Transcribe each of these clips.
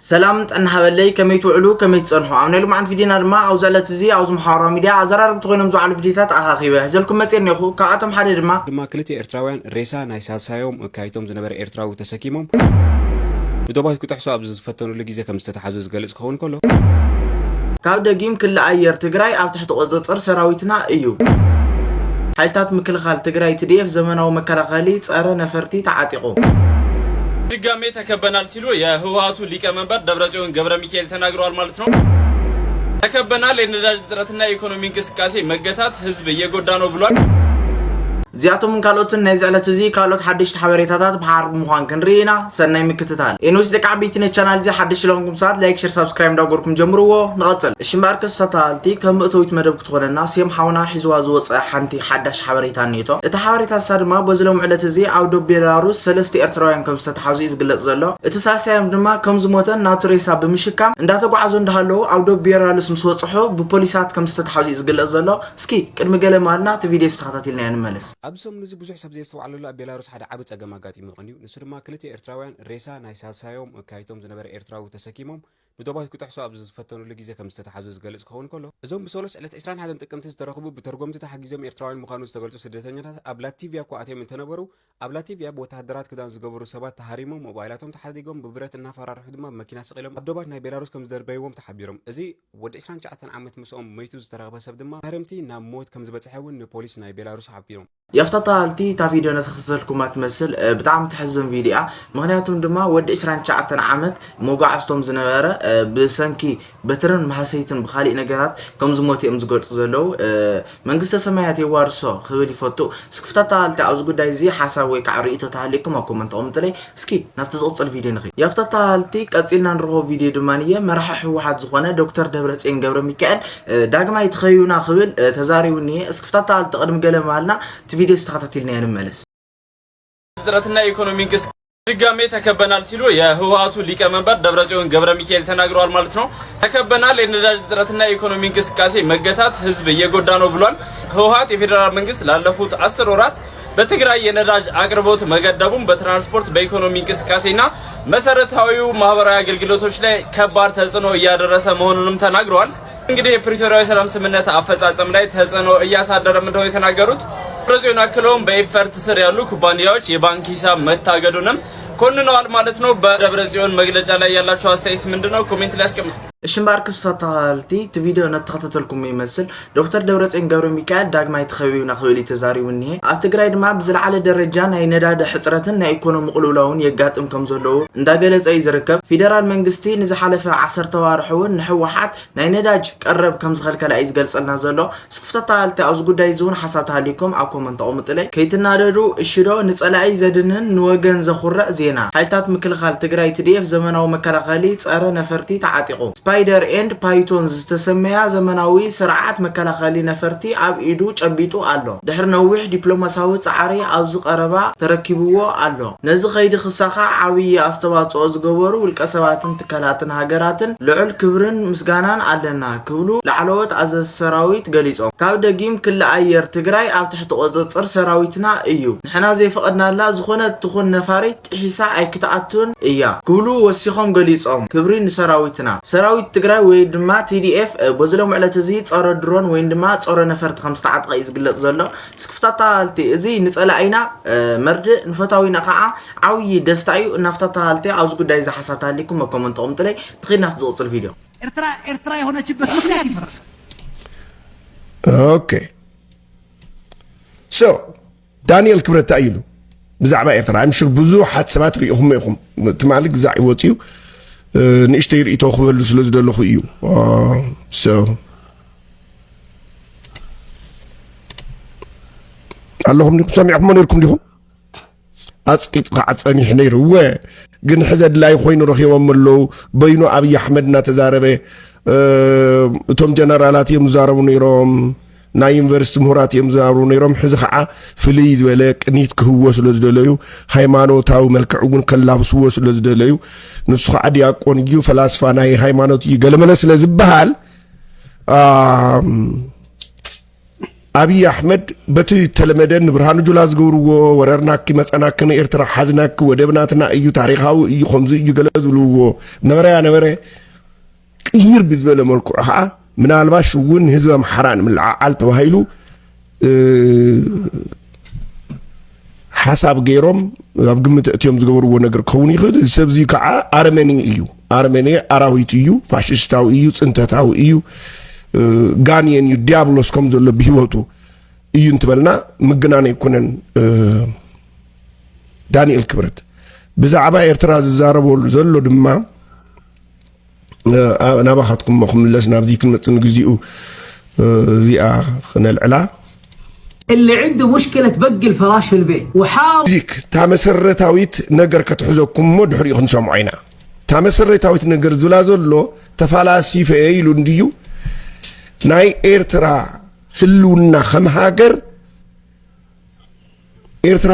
سلام أنا هبلي كميت علو كميت صنحو عملنا لهم عن فيديونا ما أو زالت زي أو محاورة ميديا أزرار بتقولهم زعلوا فيديوهات أخاخيبه هزلكم مسيرني أخو كعاتم حرير ما كلتي إرتراويان ريسا نايساسايوم كايتوم زنبر إرتراو تسكيمهم بدوبات كنت أحسو أبزز فتنوا لجيزة كم استتحزز جالس كون كله كاب دقيم كل أير تجراي أو تحت وزصر سراويتنا أيو حالتات مكل خال تجراي تديف زمن أو مكلا خالي صار نفرتي تعاتقو ድጋሜ ተከበናል ሲሉ የህወሓቱ ሊቀመንበር ደብረጽዮን ገብረ ሚካኤል ተናግረዋል ማለት ነው። ተከበናል የነዳጅ እጥረትና የኢኮኖሚ እንቅስቃሴ መገታት ህዝብ እየጎዳ ነው ብሏል። زياتهم من كالوتن نزعلت زي كالوت حدش تحوريتات بحرب مخان كنرينا سنة مكتتال إنوس لك عبيتنا القناة زي حدش لهم ساعات لايك شير سبسكرايب داغوركم جمروه نقتل الشمباركس تطالتي كم بتويت مدب كتقول الناس يوم حاونا حزواز وصح حنتي حدش حوريتان نيتو تحوريتات صار ما بزلهم على تزي عودو بيلاروس سلستي ارترايان كم ستحوزيز قلت زلو اتساسيام دما كم زموتن ناتوريسا بمشكام انداتو قعزو اندهالو عودو بيرالس مسوصحو ببوليسات كم ستحوزيز قلت زلو اسكي قدم قله مالنا تفيديو استخدمتي نملس أبسم نزي بزح سبزي استوعلو لا بيلاروس حدا عبد أجمعاتي مغنيو نسر ما كلتي إرتراويان ريسا نايساسايوم كايتوم زنبر إرتراو تسكيمهم بدوبات كنت أحسو أبزز فتنوا لجيزة كم استتحزز جالس كون كله زوم بسولس على إسران هذا تكمل تسترخبوا بترجمة تحجيزهم إرتراويان مخانو استقلتوا سدتنيا أبلاتي فيا كواتي من تنبرو أبلاتي فيا بوتهدرات كده زجبرو سبات تحريمهم موبايلاتهم تحديقهم ببرة النفر رحدهم ماكينة صغيرة بدوبات ناي بيلاروس كم زربيهم تحبيرهم زي ود إسران جاءتن عمت مسؤوم ميتوز ترغبة سبدما هرمتي ناموت كم زبط حيوان بوليس ناي بيلاروس حبيرهم يفتطالتي تا فيديو نتخصصلكم ما تمثل بتعم تحزن فيديو مغنياتهم دما ود إسران شعتن عمت موقع عستهم زنوارة بسنكي بترن محاسيتن بخالي نجارات كم زموتي أمزقول زلو منقصة سمايات يوارسو خبري فوتو سكفتطالتي عاوز قد زي حساوي كعريقة تعليكم أو كومنت أمتلي سكي نفتز قصة الفيديو نخي يفتطالتي قصيلنا نروحو فيديو دمانية مرحح واحد زخونة دكتور دبرتسين ገብረ ሚካኤል ዳግማ ይትኸዩና خبل تزاريوني سكفتطالتي قدم قلم مالنا فيديو استخدمتيلنا نملس እጥረትና ኢኮኖሚ እንቅስቃሴ ድጋሜ ተከበናል ሲሉ የህወሓቱ ሊቀመንበር ደብረጽዮን ገብረ ሚካኤል ተናግረዋል ማለት ነው። ተከበናል የነዳጅ እጥረትና የኢኮኖሚ እንቅስቃሴ መገታት ህዝብ እየጎዳ ነው ብሏል። ህወሓት የፌደራል መንግስት ላለፉት 10 ወራት በትግራይ የነዳጅ አቅርቦት መገደቡን በትራንስፖርት በኢኮኖሚ እንቅስቃሴና መሰረታዊ ማህበራዊ አገልግሎቶች ላይ ከባድ ተጽዕኖ እያደረሰ መሆኑንም ተናግረዋል። እንግዲህ የፕሪቶሪያ ሰላም ስምምነት አፈጻጸም ላይ ተጽዕኖ እያሳደረ እንደሆነ የተናገሩት ደብረጽዮን አክለውም በኢፈርት ስር ያሉ ኩባንያዎች የባንክ ሂሳብ መታገዱንም ኮንነዋል ማለት ነው። በደብረጽዮን መግለጫ ላይ ያላችሁ አስተያየት ምንድነው? ኮሜንት ላይ አስቀምጡ። الشمبارك ستالتي تفيديو نتخطتلكم يمثل دكتور دبرتسين ገብረ ሚካኤል ዳግማይ ተኸቢውና ኸብሊ ተዛሪውኒ ኣብ ትግራይ ድማ ብዝለዓለ ደረጃ ናይ ነዳዲ ሕጽረትን ናይ ኢኮኖሚ ቅልውላውን የጋጥም ከም ዘለዎ እንዳገለጸ ይዝርከብ ፌደራል መንግስቲ ንዝሓለፈ 10 ተዋርሕውን ንሕወሓት ናይ ነዳጅ ቀረብ ከም ዝኸልከለ እዩ ዝገልጸልና ዘሎ ስክፍተታልቲ ኣብዚ ጉዳይ ዝውን ሓሳብ ተሃሊኩም ኣብ ኮመንት ኣቕምጡለይ ከይትናደዱ እሽዶ ንጸላኢ ዘድንን ንወገን ዘኹረዕ ዜና ሓይልታት ምክልኻል ትግራይ ትዲኤፍ ዘመናዊ መከላኸሊ ጸረ ነፈርቲ ተዓጢቑ ስፓይደር ኤንድ ፓይቶን ዝተሰመያ ዘመናዊ ስርዓት መከላኸሊ ነፈርቲ ኣብ ኢዱ ጨቢጡ ኣሎ ድሕሪ ነዊሕ ዲፕሎማሲያዊ ጻዕሪ ኣብ ዝቀረባ ተረኪብዎ ኣሎ ነዚ ኸይዲ ክሳኻ ዓብይ ኣስተዋጽኦ ዝገበሩ ውልቀ ሰባትን ትካላትን ሃገራትን ልዑል ክብርን ምስጋናን ኣለና ክብሉ ላዕለዎት ኣዘዝ ሰራዊት ገሊጾም ካብ ደጊም ክለ ኣየር ትግራይ ኣብ ትሕቲ ቁፅፅር ሰራዊትና እዩ ንሕና ዘይፈቀድናላ ዝኾነ ትኹን ነፋሪት ጥሒሳ ኣይክተኣቱን እያ ክብሉ ወሲኾም ገሊጾም ክብሪ ንሰራዊትና ሰራዊት ትግራይ ወይ ድማ TDF በዝሎም ዕለት እዚ ጸረ ድሮን ወይ ድማ ጸረ ነፈርት ከም ዝተዓጠቀ ይዝግለጽ ዘሎ ስክፍታታልቲ እዚ ንጸላኢና መርድእ ንፈታዊና ከዓ ዓብይ ደስታ እዩ እናፍታታልቲ ኣብዚ ጉዳይ ዝሓሳታሊኩም ኮመንት ቆምጥለይ ትኺድ ናፍት ዝቕጽል ቪድዮ ኤርትራ የሆነችበት ምክንያት ይፈርስ ኦኬ ሶ ዳንኤል ክብረት አይሉ ብዛዕባ ኤርትራ ምሽር ብዙሓት ሰባት ሪኢኹም ኢኹም ትማሊ ግዛዕ ይወፅዩ نشتري إيتو خبر سلز دلو خيو اللهم نكون سامعكم ونركم لهم أسقط قعدني حنير هو جن حزد لا يخوين رخيوم ملو بينو أبي أحمد نتزاربه توم جنرالات يمزاربون يروم نا يونيفرسيتي مهرات يمزارون يروم حزخع فليز ولك نيت كهو سلز دلو ሃይማኖታዊ መልክዑን ከላብስዎ ስለዝደለዩ ንሱ ዓዲያቆን እዩ ፈላስፋ ናይ ሃይማኖት ይገለመለ ስለዝበሃል አብይ አሕመድ በቱ ተለመደን ብርሃኑ ጁላ ዝገብርዎ ወረርናኪ መፀናክን ኤርትራ ሓዝናኪ ወደብናትና እዩ ታሪኻዊ እዩ ከምዚ እዩ ገለ ዝብልዎ ነበረ ቅይር ብዝበለ መልክዑ ከዓ ምናልባሽ እውን ህዝቢ ኣምሓራ ንምልዓዓል ተባሂሉ ሓሳብ ገይሮም ኣብ ግምት እትዮም ዝገበርዎ ነገር ክኸውን ይኽእል ሰብዚ ከዓ ኣርመኒ እዩ ኣርመኒ ኣራዊት እዩ ፋሽስታዊ እዩ ፅንተታዊ እዩ ጋንየን እዩ ዲያብሎስ ከም ዘሎ ብሂወቱ እዩ እንትበልና ምግናነ ይኩነን ዳንኤል ክብረት ብዛዕባ ኤርትራ ዝዛረበሉ ዘሎ ድማ ናባኻትኩም ክምለስ ናብዚ ክንመፅን ግዚኡ እዚኣ ክነልዕላ اللي عنده مشكلة تبقي الفراش في البيت وحاول ዚክ ታመሰረታዊት ነገር ከተሕዘኩም ሞ ድሕሪኡ ክንሰምዖ ኢና ታመሰረታዊት ነገር ዝብላ ዘሎ ተፈላሲፈ ኢሉ እንድዩ ናይ ኤርትራ ህልውና ከም ሃገር ኤርትራ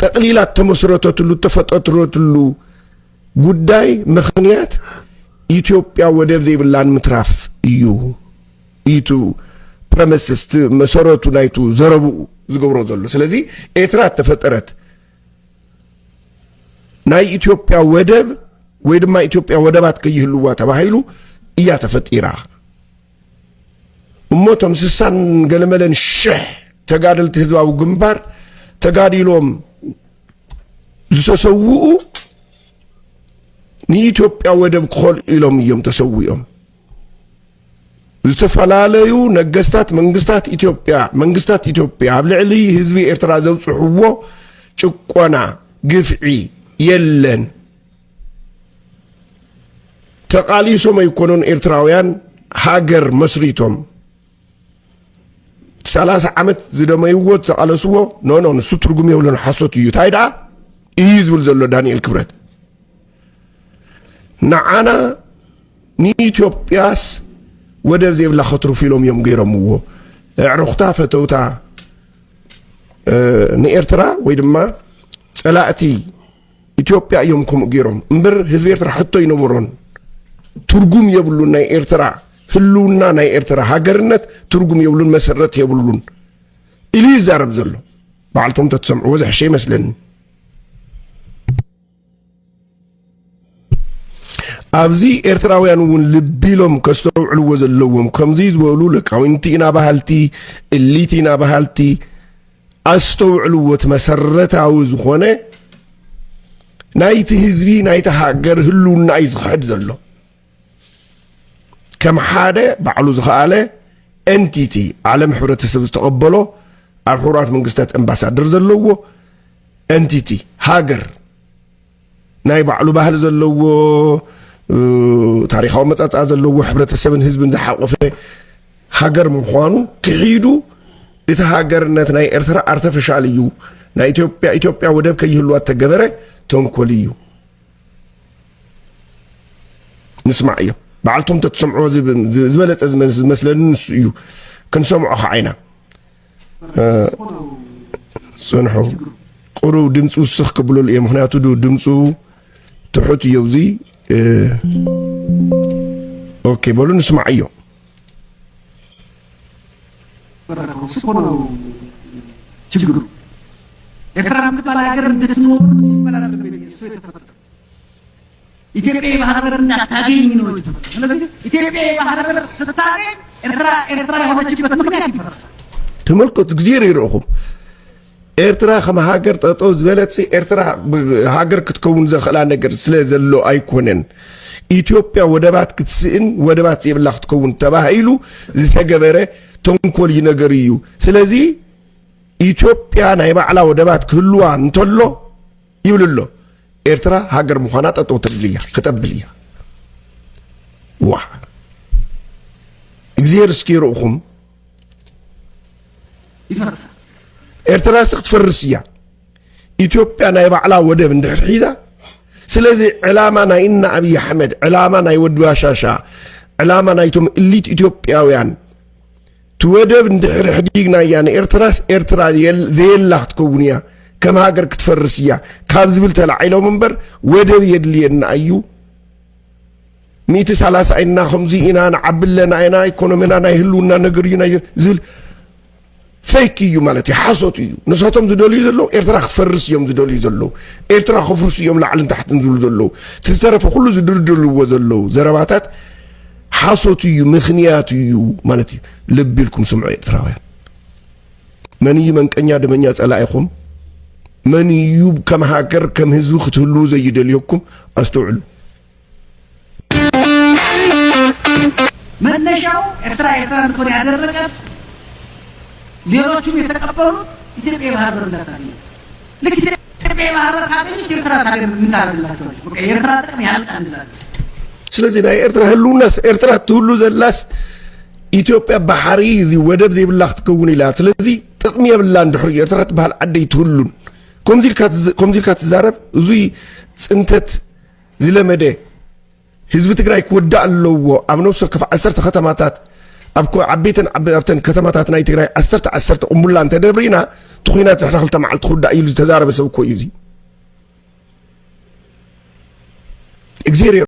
ጠቅሊላት ተመስረተትሉ ተፈጠረትሉ ጉዳይ ምክንያት ኢትዮጵያ ወደብ ዘይብላን ምትራፍ እዩ ኢቱ ፕረሚስስ መሰረቱ ናይቱ ዘረቡ ዝገብሮ ዘሎ ስለዚ ኤርትራ ተፈጠረት ናይ ኢትዮጵያ ወደብ ወይ ድማ ኢትዮጵያ ወደባት ከይህልዋ ተባሂሉ እያ ተፈጢራ እሞቶም ስሳን ገለመለን ሸህ ተጋደልቲ ህዝባዊ ግንባር ተጋዲሎም ዝተሰውኡ ንኢትዮጵያ ወደብ ክኾል ኢሎም እዮም ተሰዊኦም ዝተፈላለዩ ነገስታት መንግስታት ኢትዮጵያ ኣብ ልዕሊ ህዝቢ ኤርትራ ዘብፅሕዎ ጭቆና ግፍዒ የለን ተቃሊሶም ኣይኮኑን ኤርትራውያን ሃገር መስሪቶም 30 ዓመት ዝደመይዎ ተቃለስዎ ኖ ንሱ ትርጉም የብሉን ሓሶት እዩ ታይዳ እዩ ዝብል ዘሎ ዳንኤል ክብረት ንዓና ንኢትዮጵያስ ወደብ ዘይብላ ኸትሩፍ ኢሎም እዮም ገይሮምዎ ዕሩኽታ ፈተውታ ንኤርትራ ወይ ድማ ፀላእቲ ኢትዮጵያ እዮም ከምኡ ገይሮም እምበር ህዝቢ ኤርትራ ሕቶ ይነበሮን ትርጉም የብሉን ናይ ኤርትራ ህልውና ናይ ኤርትራ ሃገርነት ትርጉም የብሉን መሰረት የብሉን ኢሉ ይዛረብ ዘሎ በዓልቶም ተትሰምዕዎ ዘሕሸ ይመስለኒ ኣብዚ ኤርትራውያን እውን ልቢሎም ከስተውዕልዎ ዘለዎም ከምዚ ዝበሉ ልቃውንቲ ኢና ባህልቲ እሊት ኢና ባህልቲ ኣስተውዕልዎት መሰረታዊ ዝኾነ ናይቲ ህዝቢ ናይቲ ሃገር ህልውና እዩ ዝኽሕድ ዘሎ ከም ሓደ ባዕሉ ዝኸኣለ ኤንቲቲ ዓለም ሕብረተሰብ ዝተቐበሎ ኣብ ሕቡራት መንግስታት ኣምባሳደር ዘለዎ ኤንቲቲ ሃገር ናይ ባዕሉ ባህሊ ዘለዎ ታሪኻዊ መጻጻ ዘለዎ ሕብረተሰብን ህዝብን ዝሓቆፈ ሃገር ምዃኑ ክሒዱ እቲ ሃገርነት ናይ ኤርትራ ኣርተፊሻል እዩ ናይ ኢትዮጵያ ወደብ ከይህልዋ ተገበረ ተንኮል እዩ ንስማዕ እዮም በዓልቶም ተትሰምዕዎ ዝበለፀ ዝመስለኒ ንሱ እዩ ክንሰምዖ ኸዓይና ፅንሑ ቁሩብ ድምፁ ስኽ ክብሉል እየ ምክንያቱ ድምፁ ትሑት እዩ እዚ ኦኬ በሉ ንስማዕ እዮም ችግሩ ኤርትራ የምትባል ሀገር እንድትኖር ይባላል ኢትዮጵያ የባህር በር እንዳታገኝ ነው የተባለው ስለዚህ ኢትዮጵያ የባህር በር ስታገኝ ኤርትራ የሆነችበት ምክንያት ይፈርሳል ተመልከቱ እግዚአብሔር ይረኹም ኤርትራ ከም ሃገር ጠጠው ዝበለት ኤርትራ ሃገር ክትከውን ዘኽእላ ነገር ስለ ዘሎ ኣይኮነን ኢትዮጵያ ወደባት ክትስእን ወደባት ዘይብላ ክትከውን ተባሂሉ ዝተገበረ ተንኮል ነገር እዩ ስለዚ ኢትዮጵያ ናይ ባዕላ ወደባት ክህልዋ እንተሎ ይብልሎ ኤርትራ ሃገር ምዃና ጠጠው ትብልያ ክጠብልያ ዋ እግዚአብሔር እስኪ ይርኡኹም ይፈርሳል ኤርትራ ክትፈርስ እያ ኢትዮጵያ ናይ ባዕላ ወደብ እንድሕር ሒዛ ስለዚ ዕላማ ናይና ኣብይ ኣሕመድ ዕላማ ናይ ወዲ ባሻሻ ዕላማ ናይቶም እሊት ኢትዮጵያውያን ትወደብ እንድሕር ሕዲግና እያ ንኤርትራስ ኤርትራ ዘየላ ክትከውን እያ ከም ሃገር ክትፈርስ እያ ካብ ዝብል ተላዒሎም እምበር ወደብ የድልየና እዩ 130 ኢና ከምዚ ኢና ንዓብለና ኢና ኢኮኖሚና ናይ ህልውና ነገር እዩ ዝብል ፌክ እዩ ማለት እዩ ሓሶት እዩ ንሳቶም ዝደልዩ ዘለዉ ኤርትራ ክትፈርስ እዮም ዝደልዩ ዘለዉ ኤርትራ ከፍርሱ እዮም ላዕልን ታሕትን ዝብሉ ዘለዉ ዝተረፈ ኩሉ ዝድርድርዎ ዘለዉ ዘረባታት ሓሶት እዩ ምክንያት እዩ ማለት እዩ ልብ ኢልኩም ስምዑ ኤርትራውያን መን እዩ መንቀኛ ደመኛ ፀላኢኹም መን እዩ ከም ሃገር ከም ህዝቢ ክትህልው ዘይደልየኩም ኣስተውዕሉ መነሻው ኤርትራ እንድትሆን ያደረጋት ሌሎቹም የተቀበሉት ኢትዮጵያ ባህር በር እንዳታገኝ ልክ ኢትዮጵያ ባህር በር ካገኘች ኤርትራ ታዲያ ምን ታደርግላቸዋለች? በቃ የኤርትራ ጥቅም ያልቃል እዛ። ስለዚህ ናይ ኤርትራ ህልውናስ ኤርትራ ትህሉ ዘላስ ኢትዮጵያ ባሕሪ እዚ ወደብ ዘይብላ ክትከውን ኢላ ስለዚ ጥቕሚ የብላ እንድሕር ኤርትራ ትበሃል ዓደይ ትህሉን ከምዚ ኢልካ ትዛረብ እዙይ ፅንተት ዝለመደ ህዝቢ ትግራይ ክወዳእ ኣለዎ ኣብ ነብሶ ከፍ 10 ከተማታት ኣብ ዓበይተን ከተማታት ናይ ትግራይ 10 ቅንቡላ እንተደብሪና ትኹናት ድሕሪ 2 መዓልቲ ክውዳእ ኢሉ ዝተዛረበ ሰብ እኮ እዩ እዚ እግዚኣብሔር